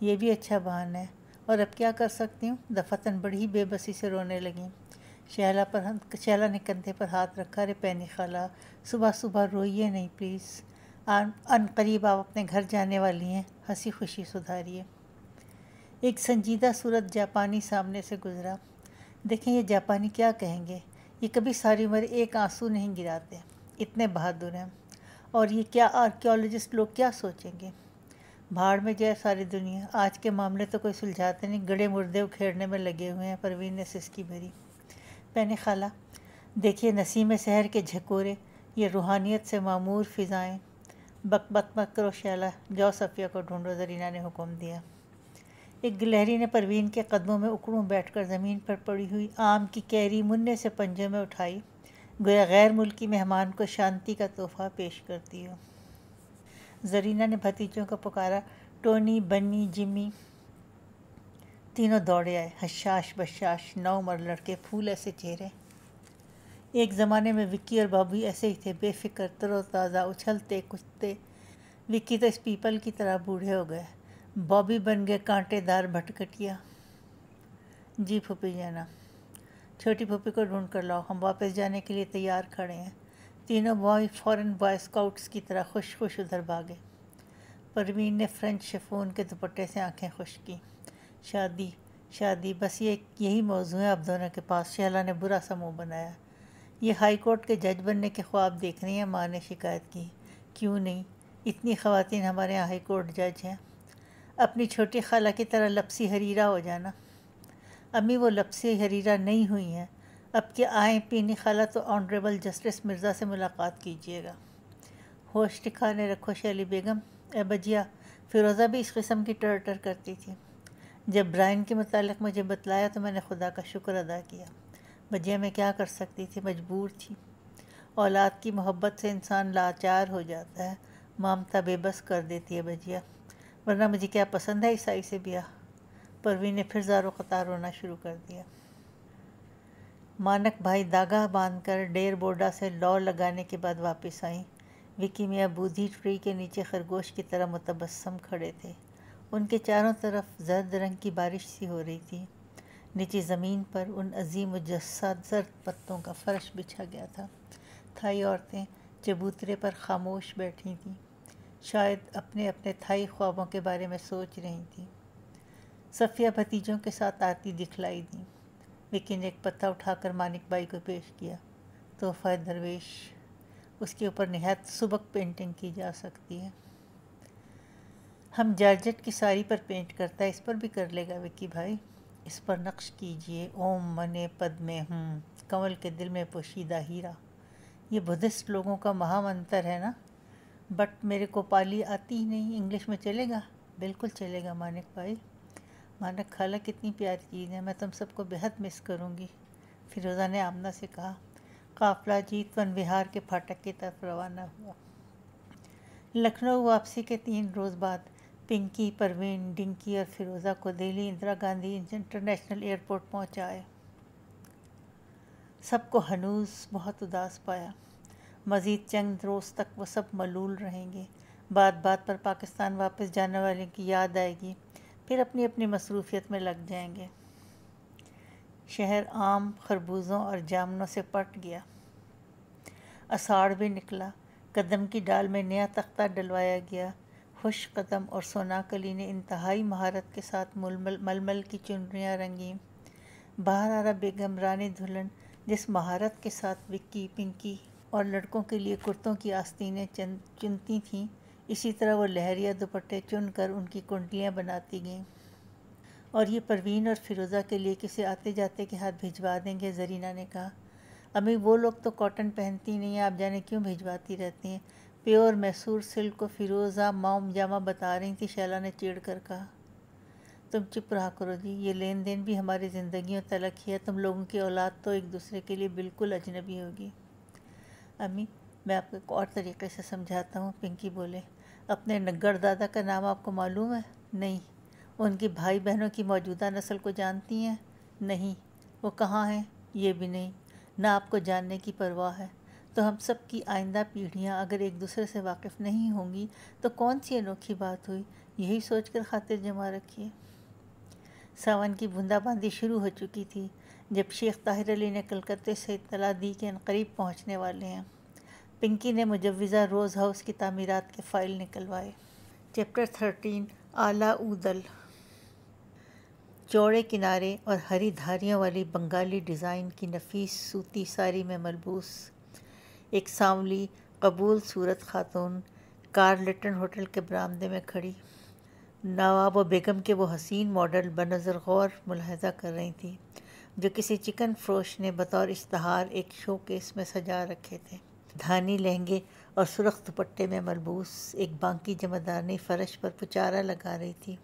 یہ بھی اچھا بہانہ ہے، اور اب کیا کر سکتی ہوں؟ دفتن بڑی بے بسی سے رونے لگیں۔ شہلا نے کندھے پر ہاتھ رکھا، ارے پینی خالہ، صبح صبح روئیے نہیں پلیز، ان قریب آپ اپنے گھر جانے والی ہیں، ہنسی خوشی سدھاریے۔ ایک سنجیدہ صورت جاپانی سامنے سے گزرا۔ دیکھیں یہ جاپانی کیا کہیں گے، یہ کبھی ساری عمر ایک آنسو نہیں گراتے، اتنے بہادر ہیں، اور یہ کیا آرکیولوجسٹ لوگ کیا سوچیں گے؟ بھاڑ میں جائے ساری دنیا، آج کے معاملے تو کوئی سلجھاتے نہیں، گڑے مردے اکھیڑنے میں لگے ہوئے ہیں۔ پروین نے سسکی بھری۔ پہنے خالہ دیکھیے نسیم سحر کے جھکورے، یہ روحانیت سے معمور فضائیں۔ بک بک مت کرو شیلا، جاؤ صفیہ کو ڈھونڈو، زرینہ نے حکم دیا۔ ایک گلہری نے پروین کے قدموں میں اکڑوں بیٹھ کر زمین پر پڑی ہوئی آم کی کیری مننے سے پنجے میں اٹھائی، گویا غیر ملکی مہمان کو شانتی کا تحفہ پیش کرتی ہو۔ زرینہ نے بھتیجوں کو پکارا، ٹونی، بنی، جمی۔ تینوں دوڑے آئے، حشاش بشاش، نوعمر لڑکے، پھول ایسے چہرے۔ ایک زمانے میں وکی اور بابی ایسے ہی تھے، بے فکر، تر و تازہ، اچھلتے کودتے۔ وکی تو اس پیپل کی طرح بوڑھے ہو گئے، بابی بن گئے کانٹے دار بھٹکٹیا۔ جی پھوپھی جانا، چھوٹی پھوپھی کو ڈھونڈ کر لاؤ، ہم واپس جانے کے لیے تیار کھڑے ہیں۔ تینوں بوائے فوراً بوائے اسکاؤٹس کی طرح خوش خوش ادھر بھاگے۔ پروین نے فرنچ شفون کے دوپٹے سے آنکھیں خشک کیں۔ شادی شادی، بس یہی موضوع ہے اب دونوں کے پاس۔ شہلا نے برا سا منہ بنایا۔ یہ ہائی کورٹ کے جج بننے کے خواب دیکھ رہی ہیں؟ ماں نے شکایت کی۔ کیوں نہیں، اتنی خواتین ہمارے یہاں ہائی کورٹ جج ہیں۔ اپنی چھوٹی خالہ کی طرح لپسی حریرہ ہو جانا۔ امی وہ لپسی حریرہ نہیں ہوئی ہیں، اب کہ آئیں پینی خالہ تو آنریبل جسٹس مرزا سے ملاقات کیجیے گا۔ ہوش ٹھکانے رکھو شیلی بیگم۔ اے بجیا، فیروزہ بھی اس قسم کی ٹر ٹر کرتی تھی۔ جب برائن کے متعلق مجھے بتلایا تو میں نے خدا کا شکر ادا کیا۔ بجیا میں کیا کر سکتی تھی، مجبور تھی۔ اولاد کی محبت سے انسان لاچار ہو جاتا ہے، مامتا بے بس کر دیتی ہے بجیا، ورنہ مجھے کیا پسند ہے عیسائی سے بیاہ۔ پروین نے پھر زار و قطار رونا شروع کر دیا۔ مانک بھائی داغا باندھ کر ڈیر بورڈا سے لاؤ لگانے کے بعد واپس آئیں۔ وکی میاں بودھی ٹری کے نیچے خرگوش کی طرح متبسم کھڑے تھے۔ ان کے چاروں طرف زرد رنگ کی بارش سی ہو رہی تھی۔ نیچے زمین پر ان عظیم و جثہ زرد پتوں کا فرش بچھا گیا تھا۔ تھائی عورتیں چبوترے پر خاموش بیٹھی تھیں، شاید اپنے اپنے تھائی خوابوں کے بارے میں سوچ رہی تھیں۔ صفیہ بھتیجوں کے ساتھ آتی دکھلائی دیں۔ وکی نے ایک پتا اٹھا کر مانک بائی کو پیش کیا۔ تحفہ درویش، اس کے اوپر نہایت سبک پینٹنگ کی جا سکتی ہے۔ ہم جارجٹ کی ساری پر پینٹ کرتا ہے، اس پر بھی کر لے گا وکی بھائی؟ اس پر نقش کیجئے اوم منے پدمے ہوں، کنول کے دل میں پوشیدہ ہیرا۔ یہ بدھسٹ لوگوں کا مہا منتر ہے نا؟ بٹ میرے کو پالی آتی ہی نہیں، انگلش میں چلے گا؟ بالکل چلے گا مانک بھائی۔ مانک خالہ کتنی پیاری چیز ہے، میں تم سب کو بہت مس کروں گی، فیروزہ نے آمنہ سے کہا۔ قافلہ جیت ون وہار کے پھاٹک کی طرف روانہ ہوا۔ لکھنؤ واپسی کے 3 روز بعد پنکی، پروین، ڈنکی اور فیروزہ کو دہلی اندرا گاندھی انٹرنیشنل ایئرپورٹ پہنچائے۔ سب کو ہنوز بہت اداس پایا۔ مزید چند روز تک وہ سب ملول رہیں گے، بات بات پر پاکستان واپس جانے والے کی یاد آئے گی، پھر اپنی اپنی مصروفیت میں لگ جائیں گے۔ شہر آم، خربوزوں اور جامنوں سے پٹ گیا۔ اساڑھ بھی نکلا، قدم کی ڈال میں نیا تختہ ڈلوایا گیا۔ خوش قدم اور سونا کلی نے انتہائی مہارت کے ساتھ ململ کی چنریاں رنگیں۔ بہرارا بیگم رانی دلہن جس مہارت کے ساتھ وکی، پنکی اور لڑکوں کے لیے کرتوں کی آستینیں چنتی تھیں، اسی طرح وہ لہریہ دوپٹے چن کر ان کی کنڈلیاں بناتی گئیں۔ اور یہ پروین اور فیروزہ کے لیے کسی آتے جاتے کے ہاتھ بھجوا دیں گے، زرینہ نے کہا۔ امی وہ لوگ تو کاٹن پہنتی نہیں ہیں، آپ جانے کیوں بھجواتی رہتی ہیں، پیور میسور سلک کو فیروزہ موم جامہ بتا رہی تھی، شیلا نے چڑ کر کہا۔ تم چپ رہا کرو جی، یہ لین دین بھی ہماری زندگیوں تلک ہی ہے، تم لوگوں کی اولاد تو ایک دوسرے کے لیے بالکل اجنبی ہوگی۔ امی میں آپ کو ایک اور طریقے سے سمجھاتا ہوں، پنکی بولے۔ اپنے نگڑ دادا کا نام آپ کو معلوم ہے؟ نہیں۔ ان کی بھائی بہنوں کی موجودہ نسل کو جانتی ہیں؟ نہیں۔ وہ کہاں ہیں؟ یہ بھی نہیں۔ نہ آپ کو جاننے کی پرواہ ہے۔ تو ہم سب کی آئندہ پیڑھیاں اگر ایک دوسرے سے واقف نہیں ہوں گی تو کون سی انوکھی بات ہوئی؟ یہی سوچ کر خاطر جما رکھی ہے۔ ساون کی بوندا باندی شروع ہو چکی تھی جب شیخ طاہر علی نے کلکتے سے اطلاع دی کہ عنقریب پہنچنے والے ہیں۔ پنکی نے مجوزہ روز ہاؤس کی تعمیرات کے فائل نکلوائے۔ چیپٹر 13 اعلیٰ اودل۔ چوڑے کنارے اور ہری دھاریوں والی بنگالی ڈیزائن کی نفیس سوتی ساری میں ملبوس ایک سانولی قبول صورت خاتون کارلٹن ہوٹل کے برآمدے میں کھڑی نواب و بیگم کے وہ حسین ماڈل بنظر غور ملاحظہ کر رہی تھی جو کسی چکن فروش نے بطور اشتہار ایک شو کیس میں سجا رکھے تھے۔ دھانی لہنگے اور سرخ دوپٹے میں ملبوس ایک بانکی جمعدارنی فرش پر پچارا لگا رہی تھی۔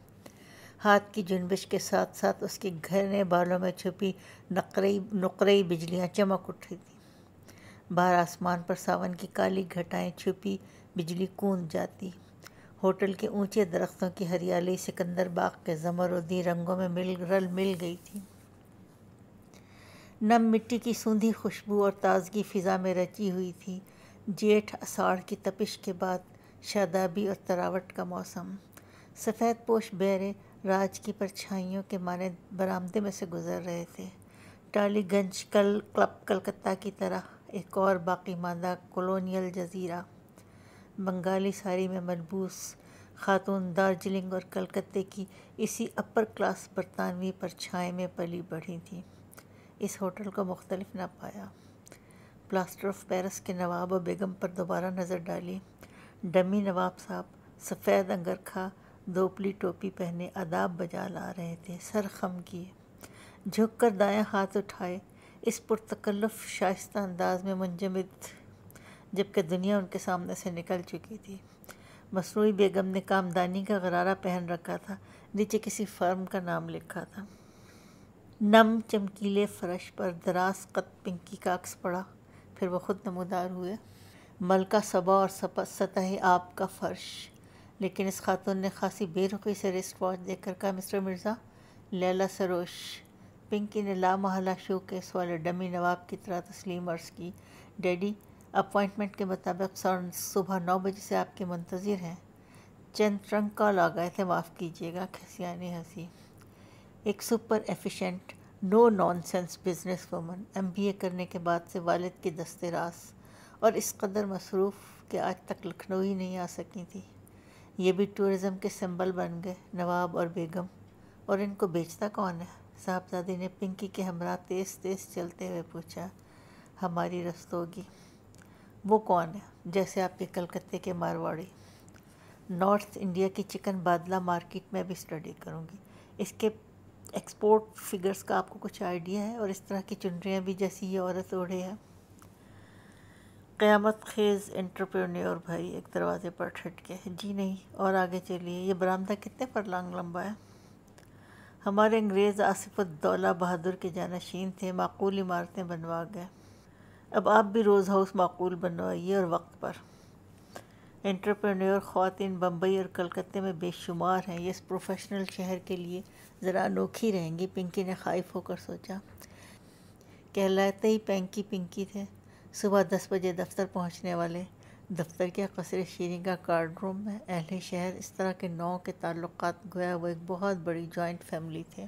ہاتھ کی جنبش کے ساتھ ساتھ اس کے گھنے بالوں میں چھپی نقرئی بجلیاں چمک اٹھی تھیں۔ باہر آسمان پر ساون کی کالی گھٹائیں چھپی بجلی کوند جاتی۔ ہوٹل کے اونچے درختوں کی ہریالی سکندر باغ کے زمردی رنگوں میں مل گئی تھی۔ نم مٹی کی سوندھی خوشبو اور تازگی فضا میں رچی ہوئی تھی۔ جیٹھ اساڑھ کی تپش کے بعد شادابی اور تراوٹ کا موسم۔ سفید پوش بیرے راج کی پرچھائیوں کے مانند برآمدے میں سے گزر رہے تھے۔ ٹالی گنج کلب کلکتہ کی طرح ایک اور باقی ماندہ کولونیل جزیرہ۔ بنگالی ساری میں ملبوس خاتون دارجلنگ اور کلکتے کی اسی اپر کلاس برطانوی پرچھائیں میں پلی بڑھی تھیں۔ اس ہوٹل کو مختلف نہ پایا۔ پلاسٹر آف پیرس کے نواب و بیگم پر دوبارہ نظر ڈالی۔ ڈمی نواب صاحب سفید انگرکھا دوپلی ٹوپی پہنے آداب بجا لا رہے تھے، سر خم کیے، جھک کر دایاں ہاتھ اٹھائے، اس پرتکلف شائستہ انداز میں منجمد جبکہ دنیا ان کے سامنے سے نکل چکی تھی۔ مصنوعی بیگم نے کامدانی کا غرارہ پہن رکھا تھا، نیچے کسی فرم کا نام لکھا تھا۔ نم چمکیلے فرش پر دراز قد پنکی کا عکس پڑا، پھر وہ خود نمودار ہوئے۔ ملکہ صبا اور سطح آب کا فرش۔ لیکن اس خاتون نے خاصی بے رخی سے رسٹ واچ دیکھ کر کہا، مسٹر مرزا، لیلا سروش۔ پنکی نے لامحالہ شو کیس والے ڈمی نواب کی طرح تسلیم عرض کی، ڈیڈی اپوائنٹمنٹ کے مطابق صبح 9 بجے سے آپ کے منتظر ہیں۔ چند ٹرنک کال آ گئے تھے، معاف کیجیے گا۔ کھسیانی ہنسی۔ ایک super efficient no nonsense businesswoman, MBA کرنے کے بعد سے والد کی دست راست اور اس قدر مصروف کہ آج تک لکھنؤ ہی نہیں آ سکی تھی۔ یہ بھی ٹورزم کے سمبل بن گئے، نواب اور بیگم۔ اور ان کو بیچتا کون ہے؟ صاحبزادی نے پنکی کے ہمراہ تیز تیز چلتے ہوئے پوچھا۔ ہماری رستوگی۔ وہ کون ہے؟ جیسے آپ کے کلکتے کے مارواڑی۔ نارتھ انڈیا کی چکن بادلہ مارکیٹ میں بھی اسٹڈی کروں گی۔ اس کے ایکسپورٹ فگرز کا آپ کو کچھ آئیڈیا ہے؟ اور اس طرح کی چنریاں بھی جیسی یہ عورت اوڑھے ہے۔ قیامت خیز انٹرپرینیور بھائی ایک دروازے پر ٹھٹکے۔ جی نہیں، اور آگے چلیے۔ یہ برآمدہ کتنے فرلانگ لمبا ہے؟ ہمارے انگریز آصف الدولہ بہادر کے جانشین تھے، معقول عمارتیں بنوا گئے۔ اب آپ بھی روز ہاؤس معقول بنوائیے اور وقت پر۔ انٹرپرینیور خواتین بمبئی اور کلکتے میں بے شمار ہیں، یہ اس پروفیشنل شہر کے لیے ذرا انوکھی رہیں گی۔ پنکی نے خائف ہو کر سوچا۔ کہلاتے ہی پینکی پنکی تھے۔ صبح 10 بجے دفتر پہنچنے والے۔ دفتر کیا، قصر شیریں کا کارڈ روم میں اہل شہر اس طرح کے نوع کے تعلقات گویا وہ ایک بہت بڑی جوائنٹ فیملی تھے۔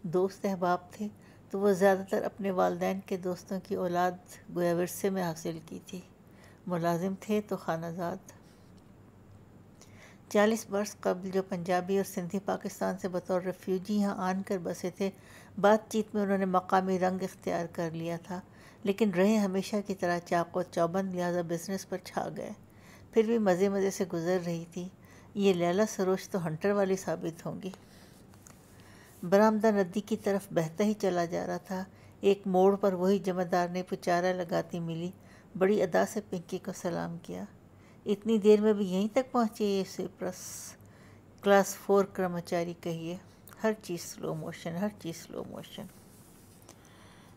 دوست احباب تھے تو وہ زیادہ تر اپنے والدین کے دوستوں کی اولاد گویا ورثے میں حاصل کی تھی۔ ملازم تھے تو خانہ زاد۔ 40 برس قبل جو پنجابی اور سندھی پاکستان سے بطور ریفیوجی یہاں آن کر بسے تھے، بات چیت میں انہوں نے مقامی رنگ اختیار کر لیا تھا، لیکن رہے ہمیشہ کی طرح چاق و چوبند، لہٰذا بزنس پر چھا گئے۔ پھر بھی مزے مزے سے گزر رہی تھی۔ یہ لیلا سروش تو ہنٹر والی ثابت ہوں گی۔ برآمدہ ندی کی طرف بہتا ہی چلا جا رہا تھا۔ ایک موڑ پر وہی جمعدار نے پچارا لگاتی ملی، بڑی ادا سے پنکی کو سلام کیا۔ اتنی دیر میں بھی یہیں تک پہنچے یہ سیپرس؟ کلاس 4 کرمچاری کہیے۔ ہر چیز سلو موشن، ہر چیز سلو موشن۔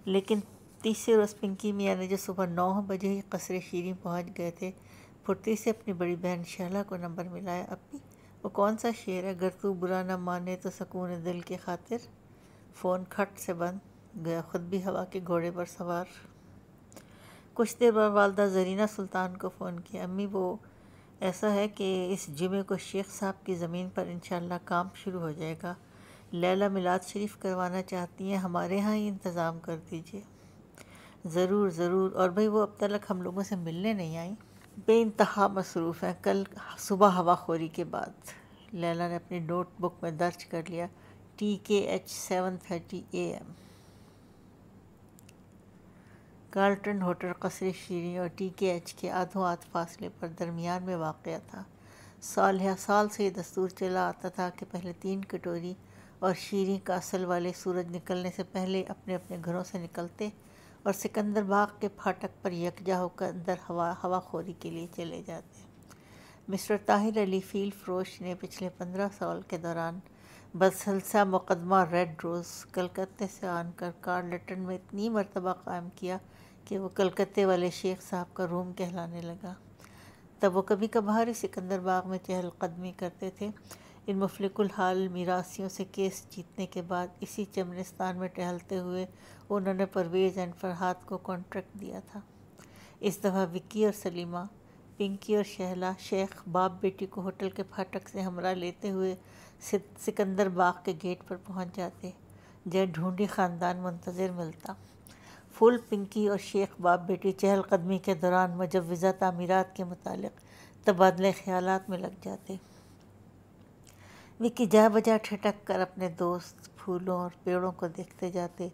لیکن تیسرے روز پنکی میاں نے جو صبح 9 بجے ہی قصر شیریں پہنچ گئے تھے، پھرتی سے اپنی بڑی بہن شہلا کو نمبر ملایا۔ اپی، وہ کون سا شعر ہے، گر تو برا نہ مانے تو سکون دل کی خاطر؟ فون کھٹ سے بند، گیا خود بھی ہوا کے گھوڑے پر سوار۔ کچھ دیر بعد والدہ زرینہ سلطان کو فون کیا۔ امی، وہ ایسا ہے کہ اس جمعے کو شیخ صاحب کی زمین پر انشاءاللہ کام شروع ہو جائے گا. لیلا میلاد شریف کروانا چاہتی ہیں، ہمارے ہاں ہی انتظام کر دیجیے. ضرور ضرور. اور بھئی وہ اب تک ہم لوگوں سے ملنے نہیں آئیں. بے انتہا مصروف ہیں. کل صبح ہوا خوری کے بعد لیلا نے اپنی نوٹ بک میں درج کر لیا TKH 7:30 AM. کارلٹن ہوٹل قصر شیریں اور TKH کے آدھوں آدھ فاصلے پر درمیان میں واقع تھا. سال سے یہ دستور چلا آتا تھا کہ پہلے 3 کٹوری اور شیریں کا اصل والے سورج نکلنے سے پہلے اپنے اپنے گھروں سے نکلتے اور سکندر باغ کے پھاٹک پر یکجا ہو کر اندر ہوا خوری کے لیے چلے جاتے. مسٹر طاہر علی فیلڈ فروش نے پچھلے 15 سال کے دوران بسلسلہ مقدمہ ریڈ روز کلکتے سے آن کر کارلٹن میں اتنی مرتبہ قائم کیا کہ وہ کلکتے والے شیخ صاحب کا روم کہلانے لگا. تب وہ کبھی کبھار ہی سکندر باغ میں چہل قدمی کرتے تھے. ان مفلک الحال میراثیوں سے کیس جیتنے کے بعد اسی چمنستان میں ٹہلتے ہوئے انہوں نے پرویز اینڈ فرحات کو کانٹریکٹ دیا تھا. اس دفعہ وکی اور سلیمہ، پنکی اور شہلا شیخ باپ بیٹی کو ہوٹل کے پھاٹک سے ہمراہ لیتے ہوئے سکندر باغ کے گیٹ پر پہنچ جاتے جہاں ڈھونڈی خاندان منتظر ملتا. فل پنکی اور شیخ باپ بیٹی چہل قدمی کے دوران مجوزہ تعمیرات کے متعلق تبادلہ خیالات میں لگ جاتے. وکی جا بجا ٹھٹک کر اپنے دوست پھولوں اور پیڑوں کو دیکھتے جاتے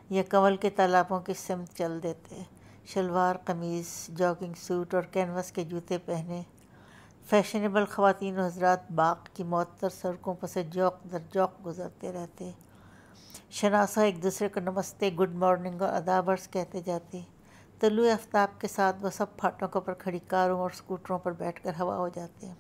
یا کنول کے تالابوں کی سمت چل دیتے. شلوار قمیض، جاگنگ سوٹ اور کینوس کے جوتے پہنے فیشنیبل خواتین و حضرات باغ کی معطر سڑکوں پر سے جوق در جوق گزرتے رہتے. شناسا ایک دوسرے کو نمستے، گڈ مارننگ اور آداب عرض کہتے جاتے. طلوع آفتاب کے ساتھ وہ سب پھاٹکوں پر کھڑی کاروں اور اسکوٹروں پر بیٹھ کر ہوا ہو جاتے.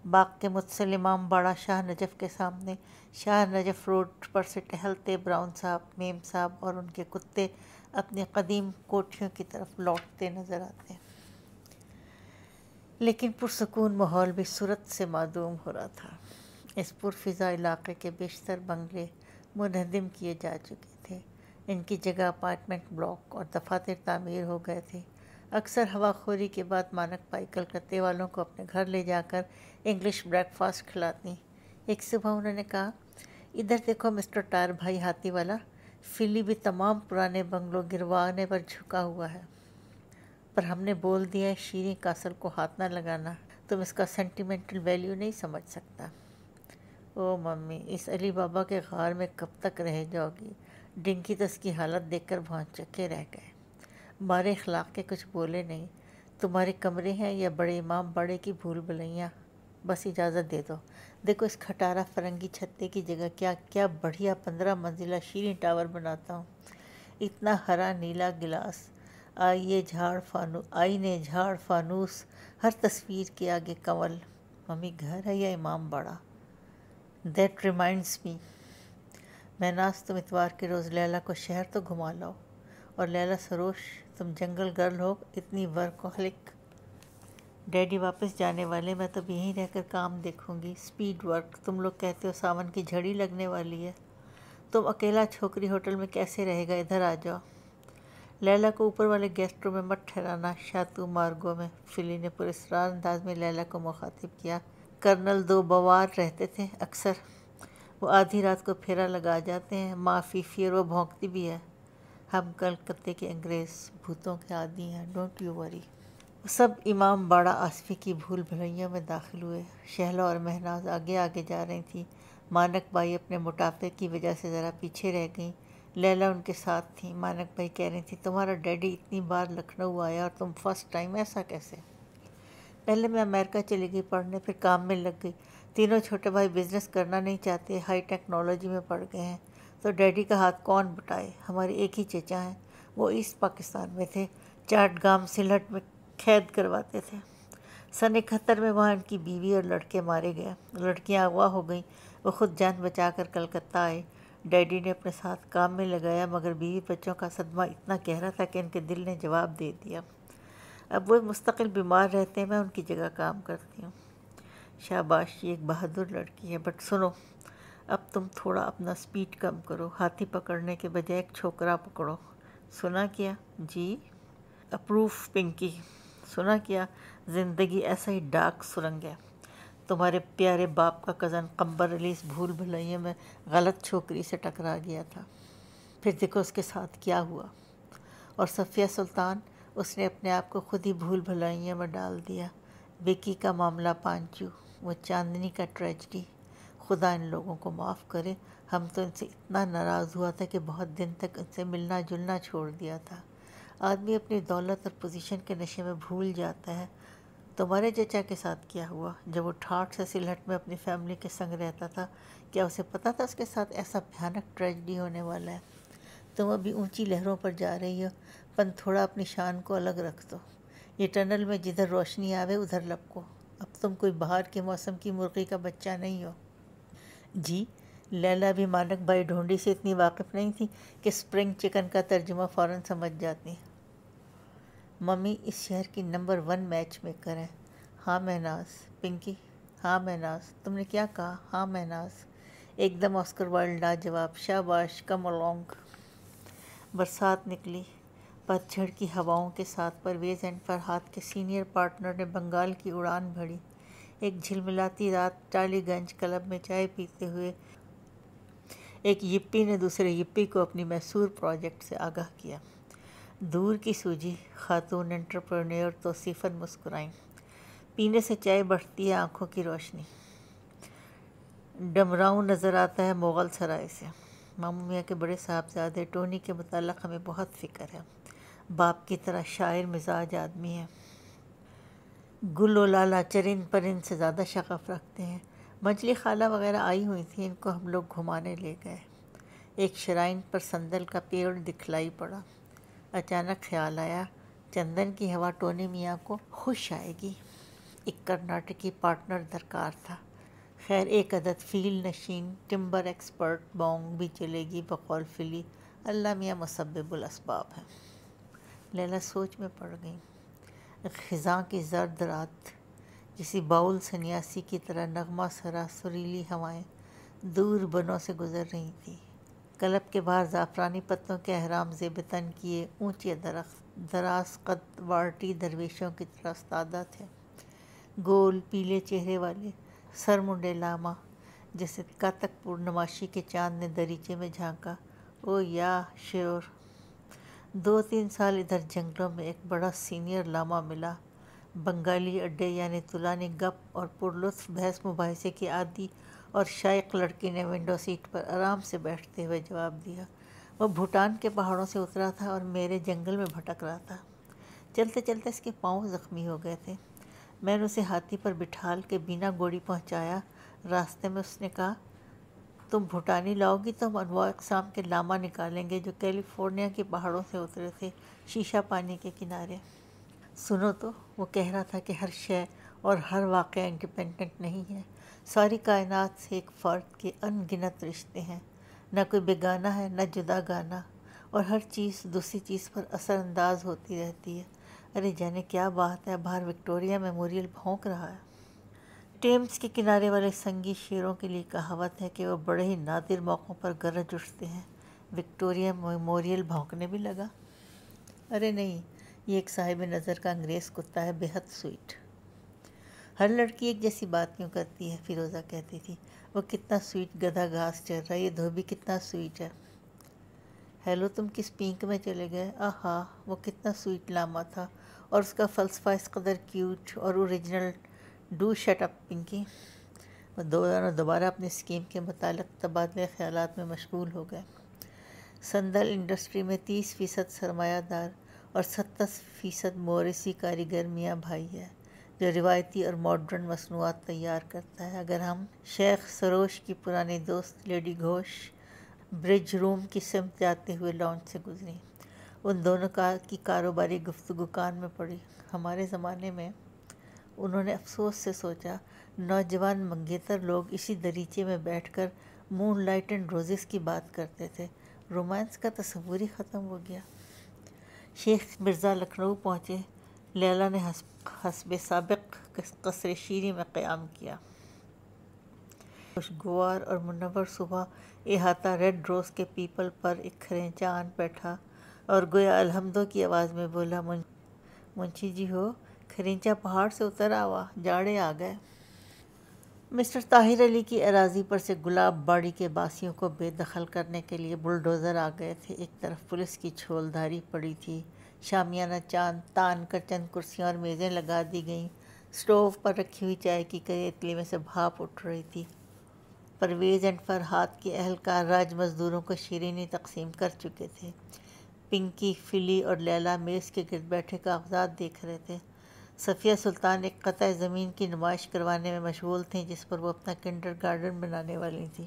باغ کے متصل امام باڑہ شاہ نجف کے سامنے شاہ نجف روڈ پر سے ٹہلتے براؤن صاحب، میم صاحب اور ان کے کتے اپنی قدیم کوٹھیوں کی طرف لوٹتے نظر آتے. لیکن پرسکون ماحول بھی صورت سے معدوم ہو رہا تھا. اس پرفضا علاقے کے بیشتر بنگلے منہدم کیے جا چکے تھے. ان کی جگہ اپارٹمنٹ بلاک اور دفاتر تعمیر ہو گئے تھے. اکثر ہوا خوری کے بعد مانک پائی کلکتے والوں کو اپنے گھر لے جا کر انگلش بریک فاسٹ کھلاتی. ایک صبح انہوں نے کہا، ادھر دیکھو مسٹر ٹائر بھائی ہاتھی والا، فلی بھی تمام پرانے بنگلوں گروانے پر جھکا ہوا ہے، پر ہم نے بول دیا ہے شیریں کاسل کو ہاتھ نہ لگانا. تم اس کا سینٹیمنٹل ویلیو نہیں سمجھ سکتا. او ممی، اس علی بابا کے غار میں کب تک رہ جاؤ گی؟ ڈنکی تو اس کی حالت دیکھ کر بھونچ چکے رہ گئے. مارے اخلاق کے کچھ بولے نہیں. تمہارے کمرے ہیں یا بڑے امام باڑے کی بھول بھلیاں؟ بس اجازت دے دو. دیکھو اس کھٹارا فرنگی چھتے کی جگہ کیا بڑھیا 15 منزلہ شیریں ٹاور بناتا ہوں. اتنا ہرا نیلا گلاس، آئینے جھاڑ فانوس، ہر تصویر کے آگے کنول. ممی گھر ہے یا امام باڑہ؟ دیٹ ریمائنڈس می، میناس تم اتوار کے روز لیلا کو شہر تو گھما لاؤ. اور لیلا سروش، تم جنگل گرل ہو، اتنی ورکہولک. ڈیڈی واپس جانے والے، میں تو یہیں رہ کر کام دیکھوں گی. Speed work. تم لوگ کہتے ہو ساون کی جھڑی لگنے والی ہے. تم اکیلا چھوکری ہوٹل میں کیسے رہے گا؟ ادھر آ جاؤ. لیلا کو اوپر والے گیسٹ روم میں مت ٹھہرانا. شاتو مارگو میں فلی نے پراسرار انداز میں لیلا کو مخاطب کیا. کرنل دو بوار رہتے تھے اکثر. وہ آدھی رات کو پھیرا لگا جاتے ہیں. ماں فیفی اور وہ بھونکتی بھی ہے. ہم کلکتے کے انگریز بھوتوں کے عادی ہیں. ڈونٹ یو وری. وہ سب امام باڑہ آصفی کی بھول بھلیوں میں داخل ہوئے. شہلا اور مہناز آگے آگے جا رہی تھیں. مانک بائی اپنے موٹاپے کی وجہ سے ذرا پیچھے رہ گئیں. لیلا ان کے ساتھ تھیں. مانک بائی کہہ رہی تھیں، تمہارا ڈیڈی اتنی بار لکھنؤ آیا اور تم فرسٹ ٹائم، ایسا کیسے؟ پہلے میں امریکہ چلی گئی پڑھنے، پھر کام میں لگ گئی. تینوں چھوٹے بھائی بزنس کرنا نہیں چاہتے، ہائی ٹیکنالوجی میں پڑ گئے ہیں، تو ڈیڈی کا ہاتھ کون بٹائے؟ ہمارے ایک ہی چچا ہیں، وہ ایسٹ پاکستان میں تھے، چاٹ گام سلہٹ میں قید کرواتے تھے. سن 71 میں وہاں ان کی بیوی اور لڑکے مارے گئے. لڑکیاں اغوا ہو گئیں. وہ خود جان بچا کر کلکتہ آئے. ڈیڈی نے اپنے ساتھ کام میں لگایا، مگر بیوی بچوں کا صدمہ اتنا گہرا تھا کہ ان کے دل نے جواب دے دیا. اب وہ مستقل بیمار رہتے ہیں، میں ان کی جگہ کام کرتی ہوں. شاباش، یہ ایک بہادر لڑکی ہے. بٹ سنو، اب تم تھوڑا اپنا سپیڈ کم کرو. ہاتھی پکڑنے کے بجائے ایک چھوکرا پکڑو. سنا کیا؟ جی؟ اپروف پنکی. سنا کیا؟ زندگی ایسا ہی ڈارک سرنگ ہے. تمہارے پیارے باپ کا کزن قمبر علی اس بھول بھلائیوں میں غلط چھوکری سے ٹکرا گیا تھا. پھر دیکھو اس کے ساتھ کیا ہوا. اور صفیہ سلطان، اس نے اپنے آپ کو خود ہی بھول بھلائیوں میں ڈال دیا. وکی کا معاملہ پانچو، وہ چاندنی کا ٹریجڈی. خدا ان لوگوں کو معاف کرے. ہم تو ان سے اتنا ناراض ہوا تھا کہ بہت دن تک ان سے ملنا جلنا چھوڑ دیا تھا. آدمی اپنی دولت اور پوزیشن کے نشے میں بھول جاتا ہے. تمہارے چچا کے ساتھ کیا ہوا جب وہ ٹھاٹھ سے سلہٹ میں اپنی فیملی کے سنگ رہتا تھا؟ کیا اسے پتہ تھا اس کے ساتھ ایسا بھیانک ٹریجڈی ہونے والا ہے؟ تم ابھی اونچی لہروں پر جا رہی ہو، پن تھوڑا اپنی شان کو الگ رکھ دو. یہ ٹنل میں جدھر روشنی آوے ادھر لپکو. اب تم کوئی باہر کے موسم کی مرغی کا بچہ نہیں ہو. جی، لیلا بھی مانک بھائی ڈھونڈی سے اتنی واقف نہیں تھی کہ اسپرنگ چکن کا ترجمہ فوراً سمجھ جاتی. ممی اس شہر کی نمبر 1 میچ میکر ہیں. ہاں مہناز. پنکی: ہاں مہناز. تم نے کیا کہا؟ ہاں مہناز. ایک دم آسکر وائلڈ لاجواب. شاباش، کم الونگ. برسات نکلی. پت جھڑ کی ہواؤں کے ساتھ پرویز اینڈ فرحات کے سینئر پارٹنر نے بنگال کی اڑان بھری. ایک جھلملاتی رات ٹالی گنج کلب میں چائے پیتے ہوئے ایک یپی نے دوسرے یپی کو اپنی میسور پروجیکٹ سے آگاہ کیا. دور کی سوجی خاتون انٹرپرینیور توصیفاً مسکرائیں. پینے سے چائے بڑھتی ہے آنکھوں کی روشنی. ڈمراؤں نظر آتا ہے مغل سرائے سے. ماموں میاں کے بڑے صاحبزادے ٹونی کے متعلق ہمیں بہت فکر ہے. باپ کی طرح شاعر مزاج آدمی ہے. گل و لالا چرند پرند سے زیادہ شغف رکھتے ہیں. منجلی خالہ وغیرہ آئی ہوئی تھیں، ان کو ہم لوگ گھمانے لے گئے. ایک شرائن پر سندل کا پیڑ دکھلائی پڑا. اچانک خیال آیا چندن کی ہوا ٹونی میاں کو خوش آئے گی. ایک کرناٹکی پارٹنر درکار تھا. خیر ایک عدد فیل نشین ٹمبر ایکسپرٹ بونگ بھی چلے گی بقول فلی. اللہ میاں مسبب الاسباب ہے. لیلا سوچ میں پڑ گئی. خزاں کی زرد رات، کسی باؤل سنیاسی کی طرح نغمہ سرا سریلی ہوائیں دور بنوں سے گزر رہی تھیں. کلب کے باہر زعفرانی پتوں کے احرام زیب تن کیے اونچے درخت دراز قد وارٹی درویشوں کی طرح استادہ تھے. گول پیلے چہرے والے سر منڈے لاما جیسے کاتک پورنماشی کے چاند نے دریچے میں جھانکا. او یا شیور. 2-3 سال ادھر جنگلوں میں ایک بڑا سینئر لاما ملا. بنگالی اڈے یعنی طولانی گپ اور پرلطف بحث مباحثے کی عادی اور شائق لڑکی نے ونڈو سیٹ پر آرام سے بیٹھتے ہوئے جواب دیا. وہ بھوٹان کے پہاڑوں سے اترا تھا اور میرے جنگل میں بھٹک رہا تھا. چلتے چلتے اس کے پاؤں زخمی ہو گئے تھے. میں نے اسے ہاتھی پر بٹھال کے بینا گوڑی پہنچایا. راستے میں اس نے کہا تم بھوٹانی لاؤ گی تو ہم انواع اقسام کے لاما نکالیں گے جو کیلیفورنیا کے پہاڑوں سے اترے تھے شیشہ پانی کے کنارے. سنو تو، وہ کہہ رہا تھا کہ ہر شے اور ہر واقعہ انڈیپینڈنٹ نہیں ہے. ساری کائنات سے ایک فرد کے ان گنت رشتے ہیں. نہ کوئی بیگانہ ہے نہ جدا گانا، اور ہر چیز دوسری چیز پر اثر انداز ہوتی رہتی ہے. ارے جانے کیا بات ہے، باہر وکٹوریہ میموریل بھونک رہا ہے. ٹیمز کے کنارے والے سنگی شیروں کے لیے کہاوت ہے کہ وہ بڑے ہی نادر موقعوں پر گرج اٹھتے ہیں. وکٹوریہ میموریل بھونکنے بھی لگا؟ ارے نہیں، یہ ایک صاحب نظر کا انگریز کتا ہے، بے حد سویٹ. ہر لڑکی ایک جیسی بات کیوں کرتی ہے؟ فیروزہ کہتی تھی. وہ کتنا سویٹ گدھا گھاس چر رہا ہے، یہ دھوبی کتنا سویٹ ہے. ہیلو، تم کس پینک میں چلے گئے؟ آہا، وہ کتنا سویٹ لاما تھا، اور اس کا فلسفہ اس قدر کیوٹ اور original. Do shut up Pinky. وہ دونوں دوبارہ اپنی اسکیم کے متعلق تبادلہ خیالات میں مشغول ہو گئے. سندل انڈسٹری میں 30% سرمایہ دار اور 70% موریثی کاریگر میاں بھائی ہے جو روایتی اور ماڈرن مصنوعات تیار کرتا ہے. اگر ہم شیخ سروش کی پرانی دوست لیڈی گھوش برج روم کی سمت جاتے ہوئے لانچ سے گزری، ان دونوں کی کاروباری گفتگو کان میں پڑی. ہمارے زمانے میں، انہوں نے افسوس سے سوچا، نوجوان منگیتر لوگ اسی دریچے میں بیٹھ کر مون لائٹ اینڈ روزز کی بات کرتے تھے. رومانس کا تصور ہی ختم ہو گیا. شیخ مرزا لکھنؤ پہنچے. لیلا نے حسب سابق قصر شیری میں قیام کیا. خوشگوار اور منور صبح احاطہ ریڈ روز کے پیپل پر ایک کھرینچا آن بیٹھا اور گویا الحمدوں کی آواز میں بولا، منشی جی ہو، خرینچا پہاڑ سے اتر آوا، جاڑے آ گئے۔ مسٹر طاہر علی کی اراضی پر سے گلاب باڑی کے باسیوں کو بے دخل کرنے کے لیے بلڈوزر آ گئے تھے۔ ایک طرف پولیس کی چھولداری پڑی تھی، شامیانہ چاند تان کر چند کرسیاں اور میزیں لگا دی گئیں، سٹوو پر رکھی ہوئی چائے کی کیتلی میں سے بھاپ اٹھ رہی تھی۔ پرویز اینڈ فرحات کے اہلکار راج مزدوروں کو شیرینی تقسیم کر چکے تھے۔ پنکی، فلی اور لیلا میز کے گرد بیٹھے کاغذات دیکھ رہے تھے۔ صفیہ سلطان ایک قطع زمین کی نمائش کروانے میں مشغول تھیں جس پر وہ اپنا کنڈر گارڈن بنانے والی تھیں۔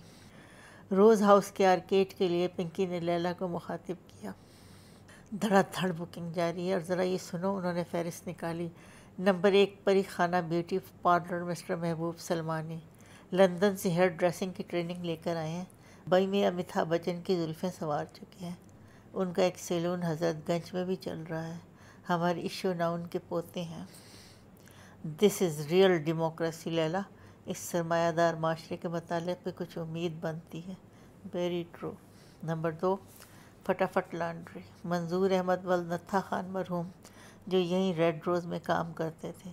روز ہاؤس کے آرکیڈ کے لیے پنکی نے لیلا کو مخاطب کیا۔ دھڑا دھڑ بکنگ جاری ہے، اور ذرا یہ سنو، انہوں نے فہرست نکالی۔ نمبر 1 پری خانہ بیوٹی پارلر مسٹر محبوب سلمانی، لندن سے ہیئر ڈریسنگ کی ٹریننگ لے کر آئے ہیں، بئی میں امیتابھ بچن کی زلفیں سنوار چکے ہیں۔ ان کا ایک سیلون حضرت گنج میں بھی چل رہا ہے، ہمارے ایشو نا ان کے پوتے ہیں۔ دس از ریئل ڈیموکریسی لیلا، اس سرمایہ دار معاشرے کے متعلق بھی کچھ امید بنتی ہے۔ Very true. نمبر 2 فٹافٹ لانڈری، منظور احمد ولد نتھا خان مرحوم، جو یہیں ریڈ روز میں کام کرتے تھے،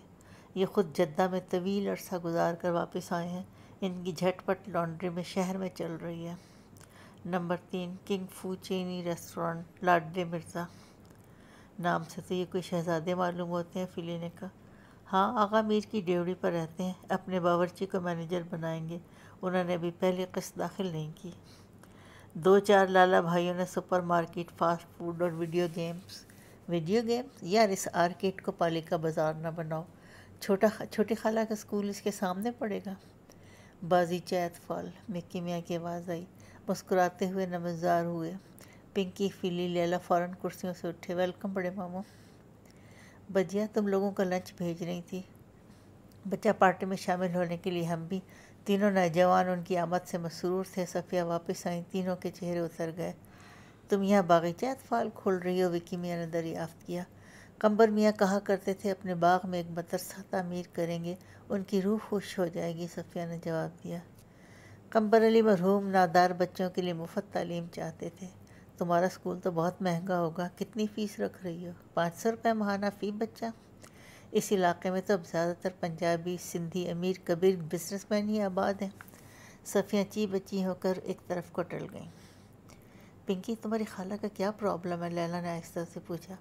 یہ خود جدہ میں طویل عرصہ گزار کر واپس آئے ہیں۔ ان کی جھٹ پٹ لانڈری میں شہر میں چل رہی ہے۔ نمبر 3 کنگ فو چینی ریسٹورانٹ، لاڈلے مرزا، نام سے تو یہ کوئی شہزادے معلوم ہوتے ہیں، فلی نے کہا۔ ہاں، آغا میر کی ڈیوڑی پر رہتے ہیں، اپنے باورچی کو مینیجر بنائیں گے، انہوں نے ابھی پہلی قسط داخل نہیں کی۔ 2-4 لالا بھائیوں نے سپر مارکیٹ، فاسٹ فوڈ اور ویڈیو گیمز، یار اس آرکیڈ کو پالیکا بازار نہ بناؤ، چھوٹی خالہ کا اسکول اس کے سامنے پڑے گا۔ بازی چیت فال، مکی میاں کی آواز آئی، مسکراتے ہوئے نمسدار ہوئے۔ پنکی، فلی، لیلا فوراً کرسیوں سے اٹھے۔ ویلکم بڑے ماموں۔ بجیا تم لوگوں کا لنچ بھیج رہی تھی، بچہ پارٹی میں شامل ہونے کے لیے ہم بھی۔ تینوں نوجوان ان کی آمد سے مسرور تھے۔ صفیہ واپس آئیں، تینوں کے چہرے اتر گئے۔ تم یہاں باغیچہ اطفال کھول رہی ہو؟ وکی میاں نے دریافت کیا۔ قمبر میاں کہا کرتے تھے اپنے باغ میں ایک مدرسہ تعمیر کریں گے، ان کی روح خوش ہو جائے گی، صفیہ نے جواب دیا۔ قمبر علی مرحوم نادار بچوں کے لیے مفت تعلیم چاہتے تھے۔ تمہارا اسکول تو بہت مہنگا ہوگا، کتنی فیس رکھ رہی ہو؟ 500 روپے ماہانہ فی بچہ؟ اس علاقے میں تو اب زیادہ تر پنجابی، سندھی، امیر کبیر بزنس مین ہی آباد ہیں۔ صفیہ چی بچی ہو کر ایک طرف کو ٹل گئیں۔ پنکی، تمہاری خالہ کا کیا پرابلم ہے؟ لیلا نے آہستہ سے پوچھا۔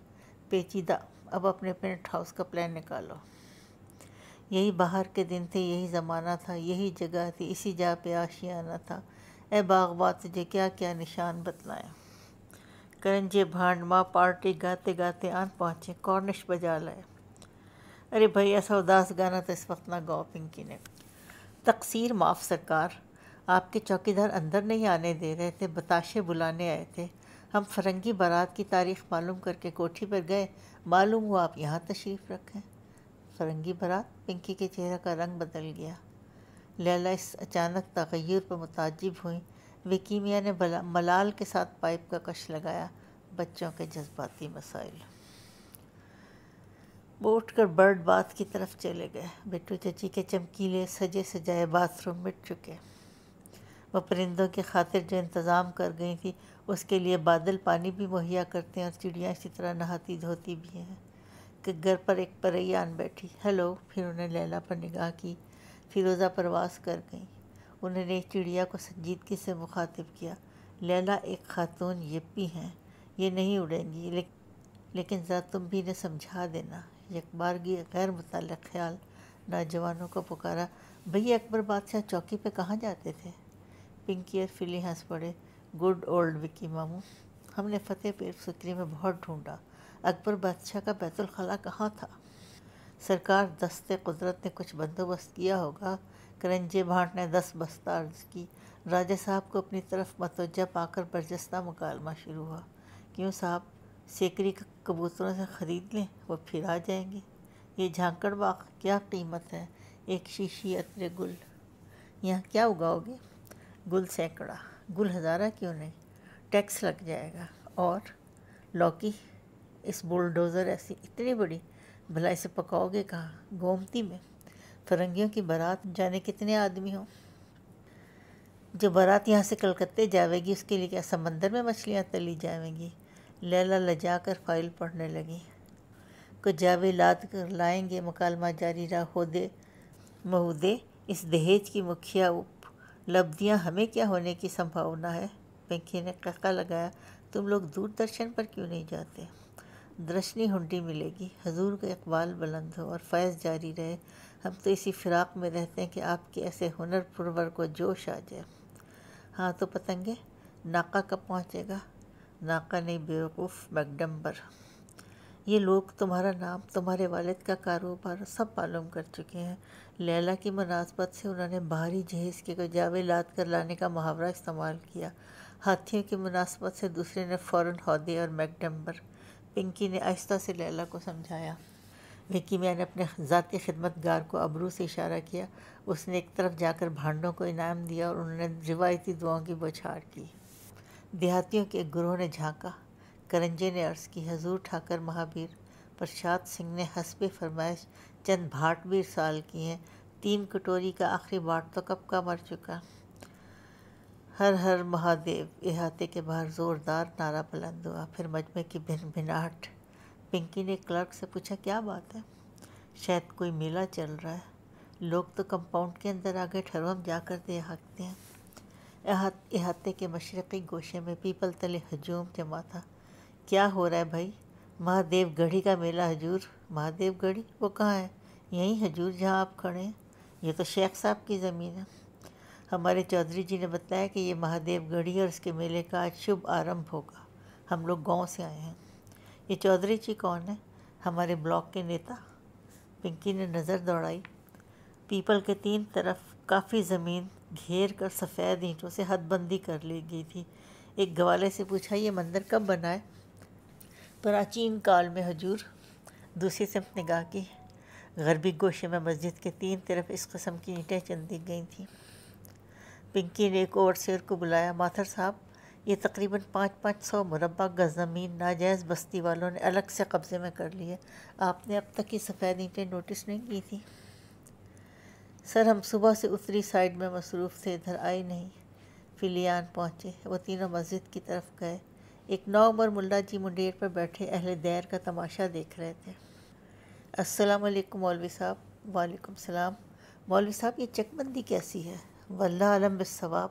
پیچیدہ، اب اپنے پینٹ ہاؤس کا پلان نکالو۔ یہی باہر کے دن تھے، یہی زمانہ تھا، یہی جگہ تھی، اسی جا پہ آشیانہ تھا۔ اے باغبات تجھے کیا کیا نشان بتلائیں۔ کرنجے بھانڈ ماں پارٹی گاتے گاتے آن پہنچے، کارنش بجا لائے۔ ارے بھائی ایسا اداس گانا تو اس وقت نہ گاؤ، پنکی نے۔ تقصیر معاف سرکار، آپ کے چوکیدار اندر نہیں آنے دے رہے تھے، بتاشے بلانے آئے تھے۔ ہم فرنگی بارات کی تاریخ معلوم کر کے کوٹھی پر گئے، معلوم ہوا آپ یہاں تشریف رکھیں۔ فرنگی بارات؟ پنکی کے چہرے کا رنگ بدل گیا۔ لیلا اس اچانک تغیر پر متعجب ہوئیں۔ وکی میاں نے ملال کے ساتھ پائپ کا کش لگایا۔ بچوں کے جذباتی مسائل۔ وہ اٹھ کر برڈ باتھ کی طرف چلے گئے۔ بٹو چچی کے چمکیلے سجے سجائے باتھ روم مٹ چکے۔ وہ پرندوں کی خاطر جو انتظام کر گئی تھی اس کے لیے بادل پانی بھی مہیا کرتے ہیں، اور چڑیاں اسی طرح نہاتی دھوتی بھی ہیں۔ کہ گھر پر ایک پریا آن بیٹھی، ہیلو، پھر انہیں لیلا پر نگاہ کی، فیروزہ پرواز کر گئیں۔ انہوں نے ایک چڑیا کو سنجیدگی سے مخاطب کیا۔ لیلا ایک خاتون یپی ہیں، یہ نہیں اڑیں گی، لیکن ذرا تم بھی انہیں سمجھا دینا۔ یکبارگی غیر متعلق خیال نوجوانوں کو پکارا، بھئی اکبر بادشاہ چوکی پہ کہاں جاتے تھے؟ پنکی اور فلی ہنس پڑے۔ گڈ اولڈ وکی ماموں، ہم نے فتح پیر سکری میں بہت ڈھونڈا، اکبر بادشاہ کا بیت الخلاء کہاں تھا؟ سرکار دست قدرت نے کچھ بندوبست کیا ہوگا۔ کرنجے بھانٹ نے 10 بستہ عرض کی۔ راجہ صاحب کو اپنی طرف متوجہ پا کر برجستہ مکالمہ شروع ہوا۔ کیوں صاحب، سیکری کبوتروں سے خرید لیں، وہ پھر آ جائیں گے۔ یہ جھانکڑ باغ کیا قیمت ہے؟ ایک شیشی عطر گل۔ یہاں کیا اگاؤ گے؟ گل سینکڑا، گل ہزارہ کیوں نہیں؟ ٹیکس لگ جائے گا۔ اور لوکی، اس بلڈوزر ایسی اتنی بڑی، بھلا اسے پکاؤ گے کہاں؟ گومتی میں؟ فرنگیوں کی بارات جانے کتنے آدمی ہوں؟ جو بارات یہاں سے کلکتے جاوے گی اس کے لیے کیا سمندر میں مچھلیاں تلی جائیں گی؟ لیلا لجا کر فائل پڑھنے لگی۔ کو جاوے لاد کر لائیں گے، مکالمہ جاری رہا مہودے اس دہیج کی مکھیا لبدیاں ہمیں کیا ہونے کی سمبھاونا ہے؟ پنکی نے قہقہ لگایا، تم لوگ دوردرشن پر کیوں نہیں جاتے؟ درشنی ہنڈی ملے گی، حضور کا اقبال بلند ہو اور فیض جاری رہے۔ ہم تو اسی فراق میں رہتے ہیں کہ آپ کے ایسے ہنر پرور کو جوش آ جائے۔ ہاں تو پتنگے، ناقہ کب پہنچے گا؟ ناقہ نہیں بیوقوف، میکڈمبر۔ یہ لوگ تمہارا نام، تمہارے والد کا کاروبار سب معلوم کر چکے ہیں۔ لیلا کی مناسبت سے انہوں نے باہری جہیز کے جاوے لاد کر لانے کا محاورہ استعمال کیا۔ ہاتھیوں کی مناسبت سے دوسرے نے فوراً ہودے اور میکڈمبر۔ پنکی نے آہستہ سے لیلا کو سمجھایا۔ وکی میاں نے اپنے ذاتی خدمتگار کو ابرو سے اشارہ کیا۔ اس نے ایک طرف جا کر بھانڈوں کو انعام دیا اور انہوں نے روایتی دعاؤں کی بوچھار کی۔ دیہاتیوں کے ایک گروہ نے جھانکا۔ کرنجے نے عرض کی، حضور ٹھاکر مہابیر۔ پرشاد سنگھ نے حسب فرمائش چند بھاٹ بھی ارسال کی ہیں۔ 3 کٹوری کا آخری باٹ تو کب کا مر چکا۔ ہر ہر مہادیو۔ احاطے کے باہر زوردار نعرہ بلند ہوا، پھر مجمع کی بھن بھناہٹ۔ پنکی نے کلرک سے پوچھا، کیا بات ہے؟ شاید کوئی میلہ چل رہا ہے۔ لوگ تو کمپاؤنڈ کے اندر آ گئے، ٹھہرو ہم جا کر دیکھتے ہیں۔ احاطے کے مشرقی گوشے میں پیپل تلے ہجوم جمع تھا۔ کیا ہو رہا ہے بھائی؟ مہادیو گڑھی کا میلہ حضور۔ مہادیو گڑھی؟ وہ کہاں ہے؟ یہیں حضور جہاں آپ کھڑے ہیں۔ یہ تو شیخ صاحب کی زمین ہے۔ ہمارے چودھری جی نے بتایا کہ یہ مہادیو گڑھی اور اس کے میلے کا آج شبھ آرمبھ ہوگا۔ ہم لوگ گاؤں سے آئے ہیں۔ یہ چودھری جی کون ہیں؟ ہمارے بلاک کے نیتا۔ پنکی نے نظر دوڑائی۔ پیپل کے 3 طرف کافی زمین گھیر کر سفید اینٹوں سے حد بندی کر لی گئی تھی۔ ایک گوالے سے پوچھا، یہ مندر کب بنا ہے؟ پراچین کال میں حضور۔ دوسری سمت نگاہ کی۔ غربی گوشے میں مسجد کے 3 طرف اس قسم کی اینٹیں چندی گئی تھیں۔ پنکی نے ایک اوورسیئر کو بلایا، ماتھر صاحب، یہ تقریباً 500 مربع گز زمین ناجائز بستی والوں نے الگ سے قبضے میں کر لی ہے۔ آپ نے اب تک یہ سفید اینٹیں نوٹس نہیں کی تھی؟ سر ہم صبح سے اتری سائڈ میں مصروف تھے، ادھر آئے نہیں۔ فلیان پہنچے، وہ تینوں مسجد کی طرف گئے۔ ایک نوعمر ملا جی منڈیر پر بیٹھے اہل دیر کا تماشا دیکھ رہے تھے۔ السلام علیکم مولوی صاحب۔ وعلیکم السلام۔ مولوی صاحب، یہ چک بندی کیسی ہے؟ واللہ علم بالصواب۔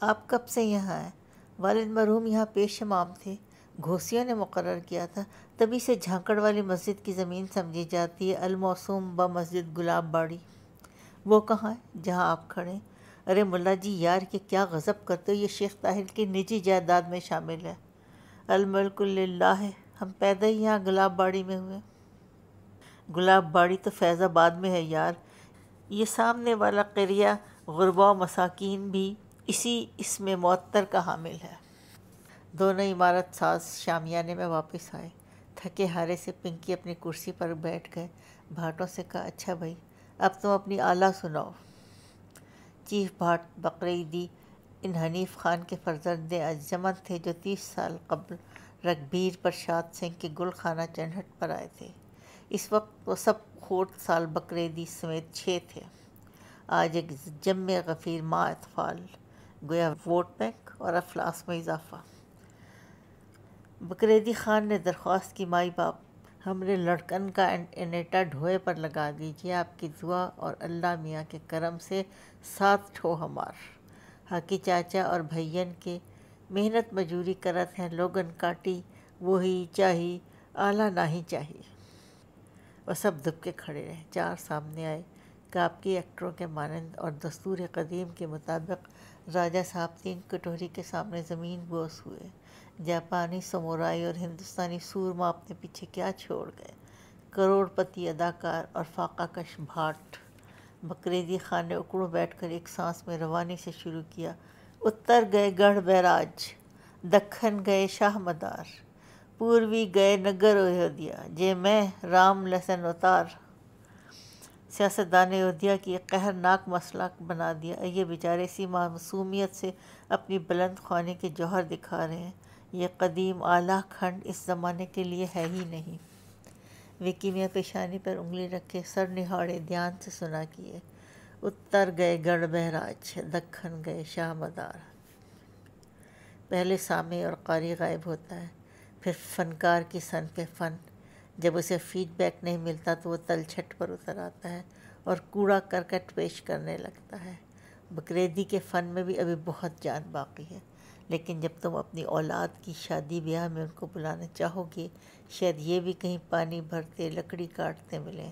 آپ کب سے یہاں ہیں؟ والد مرحوم یہاں پیش امام تھے، گھوسیوں نے مقرر کیا تھا، تبھی سے جھانکڑ والی مسجد کی زمین سمجھی جاتی ہے الموسوم مسجد گلاب باڑی۔ وہ کہاں ہے جہاں آپ کھڑے ہیں؟ ارے ملا جی یار، یہ کیا غضب کرتے ہو، یہ شیخ طاہر کی نجی جائیداد میں شامل ہے۔ الملک للہ ہے، ہم پیدا ہی یہاں گلاب باڑی میں ہوئے۔ گلاب باڑی تو فیض آباد میں ہے یار۔ یہ سامنے والا قریہ غربا و مساکین بھی اسی اسم معطر کا حامل ہے۔ دونوں عمارت ساز شامیانے میں واپس آئے۔ تھکے ہارے سے پنکی اپنی کرسی پر بیٹھ گئے۔ بھاٹوں سے کہا، اچھا بھائی، اب تم اپنی آلہ سناؤ۔ چیف بھاٹ بقرعیدی ان حنیف خان کے فرزند انجمن تھے جو 30 سال قبل رگبیر پرشاد سنگھ کے گل خانہ چنہٹ پر آئے تھے۔ اس وقت وہ سب خورد سال بقرعیدی سمیت 6 تھے۔ آج ایک جم غفیر ماں اطفال، گویا ووٹ بینک اور افلاس میں اضافہ۔ بقرعیدی خان نے درخواست کی، مائی باپ، ہمارے لڑکن کا انیٹا ڈھوئے پر لگا دیجیے، آپ کی دعا اور اللہ میاں کے کرم سے 7 ٹھو ہمار حاکی چاچا اور بھائین کے محنت مجوری کرت ہیں، لوگن کاٹی وہی چاہی آلہ نہیں چاہی۔ وہ سب دب کے کھڑے رہے۔ 4 سامنے آئے، کاپکی ایکٹروں کے مانند، اور دستور قدیم کے مطابق راجہ صاحب 3 کٹوری کے سامنے زمین بوس ہوئے۔ جاپانی سمورائی اور ہندوستانی سورما اپنے پیچھے کیا چھوڑ گئے، کروڑ پتی اداکار اور فاقہ کش بھاٹ۔ بقرعیدی خان نے اکڑوں بیٹھ کر ایک سانس میں روانی سے شروع کیا، اتر گئے گڑھ بیراج، دکھن گئے شاہ مدار، پوروی گئے نگر ایودھیا، جے میں رام لسن اتار۔ سیاستدان ایودھیا کی ایک قہرناک مسئلہ بنا دیا۔ یہ بیچارے اسی معصومیت سے اپنی بلند خوانی کے جوہر دکھا رہے ہیں۔ یہ قدیم اعلیٰ کھنڈ اس زمانے کے لیے ہے ہی نہیں۔ وکی میاں پیشانی پر انگلی رکھے سر نہاڑے دھیان سے سنا کیے، اتر گئے گڑھ بہراج، دکھن گئے شاہ مدار۔ پہلے سامع اور قاری غائب ہوتا ہے، پھر فنکار کی صنف فن، جب اسے فیڈ بیک نہیں ملتا تو وہ تلچھٹ پر اتر آتا ہے اور کوڑا کرکٹ پیش کرنے لگتا ہے۔ بقریدی کے فن میں بھی ابھی بہت جان باقی ہے، لیکن جب تم اپنی اولاد کی شادی بیاہ میں ان کو بلانا چاہو گے، شاید یہ بھی کہیں پانی بھرتے لکڑی کاٹتے ملیں۔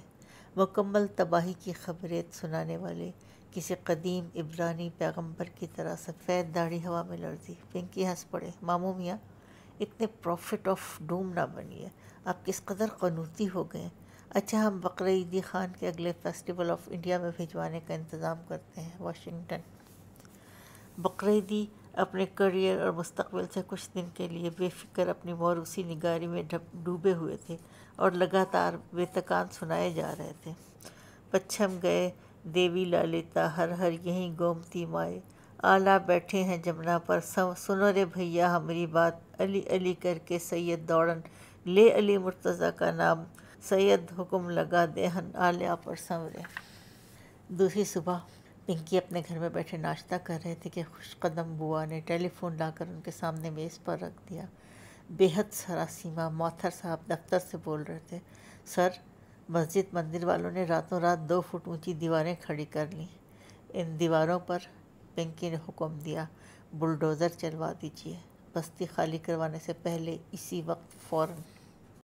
مکمل تباہی کی خبریں سنانے والے کسی قدیم عبرانی پیغمبر کی طرح سفید داڑھی ہوا میں لرزی۔ پنکی ہنس پڑے۔ ماموں میاں، اتنے پروفٹ آف ڈوم نہ بنیے، آپ کس قدر قنوتی ہو گئے۔ اچھا، ہم بقرعیدی خان کے اگلے فیسٹیول آف انڈیا میں بھجوانے کا انتظام کرتے ہیں۔ واشنگٹن۔ بقرعیدی اپنے کیریئر اور مستقبل سے کچھ دن کے لیے بے فکر اپنی موروثی نگاری میں ڈوبے ہوئے تھے اور لگاتار بے تکان سنائے جا رہے تھے۔ پچھم گئے دیوی لالیتا، ہر ہر یہیں گومتی مائے، آلہ بیٹھے ہیں جمنا پر، سنو رے بھیا ہمری بات، علی علی کر کے سید دوڑن، لے علی مرتضیٰ کا نام، سید حکم لگا دہن آلیہ پر سنورے۔ دوسری صبح پنکی اپنے گھر میں بیٹھے ناشتہ کر رہے تھے کہ خوش قدم بوا نے ٹیلی فون لا کر ان کے سامنے میز پر رکھ دیا۔ بے حد سراسیمہ موتھر صاحب دفتر سے بول رہے تھے۔ سر، مسجد مندر والوں نے راتوں رات 2 فٹ اونچی دیواریں کھڑی کر لیں۔ ان دیواروں پر، پنکی نے حکم دیا، بلڈوزر چلوا دیجیے، بستی خالی کروانے سے پہلے اسی وقت فوراً۔